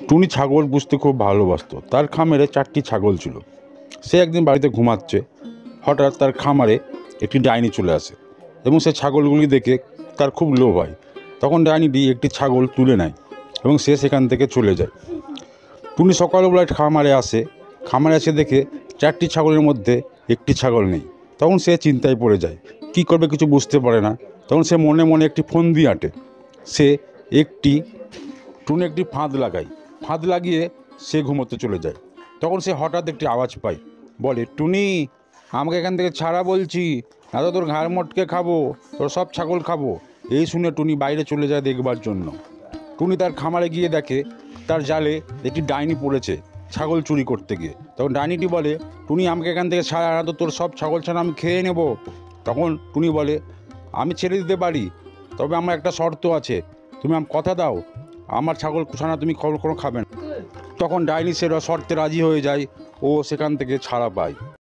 টুনি ছাগল পুষতে খুব ভালোবাসতো। তার খামারে 4টি ছাগল ছিল। সে একদিন বাড়িতে ঘুমাচ্ছে, হঠাৎ তার খামারে একটি ডাইনি চলে আসে এবং সে ছাগলগুলি দেখে তার খুব লোভ হয়। তখন ডাইনিটি একটি ছাগল তুলে নেয় এবং সে সেখান থেকে চলে যায়। টুনি সকালবেলায় খামারে এসে দেখে 4টি ছাগলের মধ্যে একটি ছাগল নেই। তখন সে চিন্তায় পড়ে যায়, কী করবে কিছু বুঝতে পারে না। তখন সে মনে মনে একটি ফন্দি আঁটে। সে টুনি একটি ফাঁদ লাগিয়ে সে ঘুমোতে চলে যায়। তখন সে হঠাৎ একটি আওয়াজ পায়, বলে, টুনি, আমাকে এখান থেকে ছাড়া বলছি, না তো তোর ঘাড় মটকে খাবো, তোর সব ছাগল খাবো। এই শুনে টুনি বাইরে চলে যায় দেখবার জন্য। টুনি তার খামারে গিয়ে দেখে তার জালে একটি ডাইনি পড়েছে ছাগল চুরি করতে গিয়ে। তখন ডাইনিটি বলে, টুনি, আমাকে এখান থেকে ছাড়া, না তো তোর সব ছাগল ছানা আমি খেয়ে নেব। তখন টুনি বলে, আমি ছেড়ে দিতে পারি, তবে আমার একটা শর্ত আছে, তুমি আমার কথা দাও, আমার ছাগল ছানা তুমি কখনো খাবে না। তখন ডাইনি সে শর্তে রাজি হয়ে যায় ও সেখান থেকে ছাড়া পায়।